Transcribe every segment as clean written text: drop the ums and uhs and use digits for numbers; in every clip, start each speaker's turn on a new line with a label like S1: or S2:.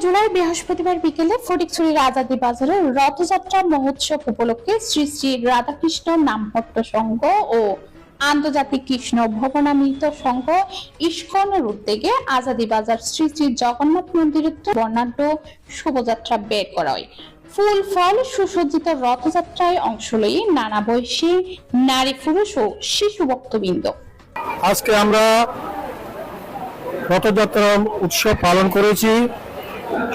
S1: জুলাই বৃহস্পতিবার বিকেলে ফটিকছড়ির আজাদী বাজারে রথযাত্রা মহোৎসব উপলক্ষে শ্রী শ্রী রাধাকৃষ্ণ নামহট্ট সংঘ ও আন্তর্জাতিক কৃষ্ণ ভবনামৃত সংঘ ইস্কনের উদ্যোগে আজাদী বাজার শ্রী শ্রী জগন্নাথ মন্দিরের বর্ণাঢ্য শোভাযাত্রা বের করা হয়। ফুল ফল সুসজ্জিত রথযাত্রায় অংশ লয়ে নানা বয়সী নারী পুরুষ ও শিশু ভক্তবৃন্দ।
S2: আজকে আমরা রথযাত্রা উৎসব পালন করেছি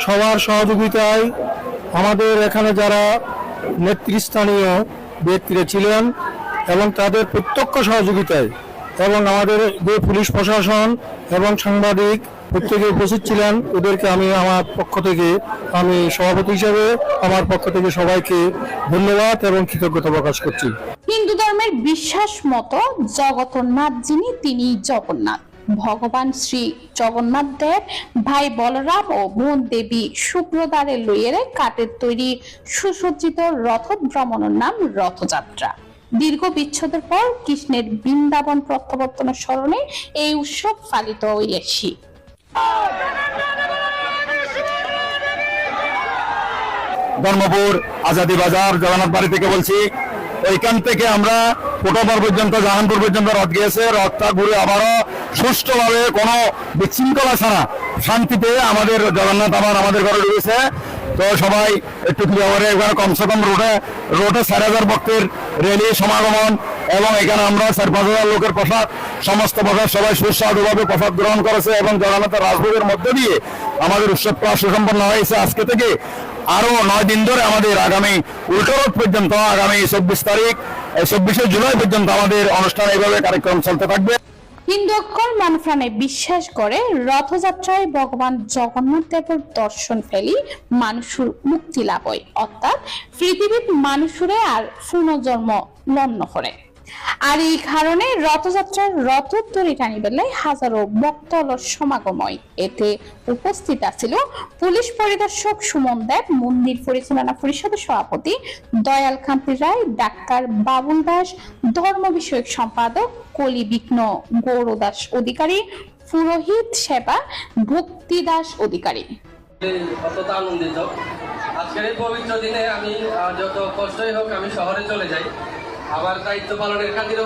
S2: সবার সহযোগিতায়। আমাদের এখানে যারা নেতৃস্থানীয় ব্যক্তিরা ছিলেন এবং তাদের প্রত্যক্ষ সহযোগিতায় এবং আমাদের যে পুলিশ প্রশাসন এবং সাংবাদিক প্রত্যেকে উপস্থিত ছিলেন, ওদেরকে আমি আমার পক্ষ থেকে, আমি সভাপতি হিসেবে আমার পক্ষ থেকে সবাইকে ধন্যবাদ এবং কৃতজ্ঞতা প্রকাশ করছি।
S1: হিন্দু ধর্মের বিশ্বাস মতো জগন্নাথ যিনি তিনি জগন্নাথ। ভগবান শ্রী জগন্নাথ দেব ভাই বলরাম ও বোন দেবী সুভদ্রার লইয়েরে কাঠের তৈরি সুসজ্জিত রথ ভ্রমণের নাম রথযাত্রা। দীর্ঘ বিচ্ছেদের পর কৃষ্ণের বৃন্দাবন প্রত্যাবর্তনের স্মরণে এই উৎসব পালিত হইয়াছি।
S2: ধর্মপুর আজাদী বাজার জগন্নাথ বাড়ি থেকে বলছি। ওইখান থেকে আমরা কোটাবার পর্যন্ত, জাহানপুর পর্যন্ত রথ গিয়েছে। রথটা ঘুরে আবারও সুষ্ঠুভাবে কোনো বিশৃঙ্খলা ছাড়া শান্তিতে আমাদের জগন্নাথ আবার আমাদের ঘরে ঢুকেছে। তো সবাই একটু ক্লিয়ারে এখানে কমসে কম রোডে 4,000 ভক্তের র্যালি সমাগমন এবং এখানে আমরা 4-5,000 লোকের প্রসাদ, সমস্ত প্রসাদ সবাই সুস্বাদুভাবে প্রসাদ গ্রহণ করেছে এবং জগন্নাথের রাজভোগের মধ্যে দিয়ে আমাদের উৎসবটা সুসম্পন্ন হয়েছে। আজকে থেকে আরো 9 দিন ধরে আমাদের আগামী উল্টো রোড পর্যন্ত, আগামী 24 জুলাই পর্যন্ত আমাদের অনুষ্ঠান এইভাবে কার্যক্রম চলতে থাকবে।
S1: হিন্দু অক্ষর মনপ্রাণে বিশ্বাস করে রথযাত্রায় ভগবান জগন্নাথ দেবের দর্শন ফেলি মানুষের মুক্তি লাভ হয়, অর্থাৎ পৃথিবীর মানুষের আর পুনর্জন্ম লন্ন করে। আর এই কারণে রথযাত্রার রথোত্তরী টানি বেলায় হাজারো ভক্তর সমাগম হয়। এতে উপস্থিত আছিল পুলিশ পরিদর্শক সুমন দেব, মন্দির পরিচালনা পরিষদের সভাপতি দয়াল কান্তি রায়, ডাক্তার বাবুল দাস, ধর্ম বিষয়ক সম্পাদক কলি বিঘ্ন গৌর দাস অধিকারী, পুরোহিত সেবা ভক্তি দাস অধিকারী।
S3: অত্যন্ত আনন্দিত আজকের এই পবিত্র দিনে। আমি যত কষ্টই হোক আমি শহরে চলে যাই, আবার দায়িত্ব পালনের খাতিরে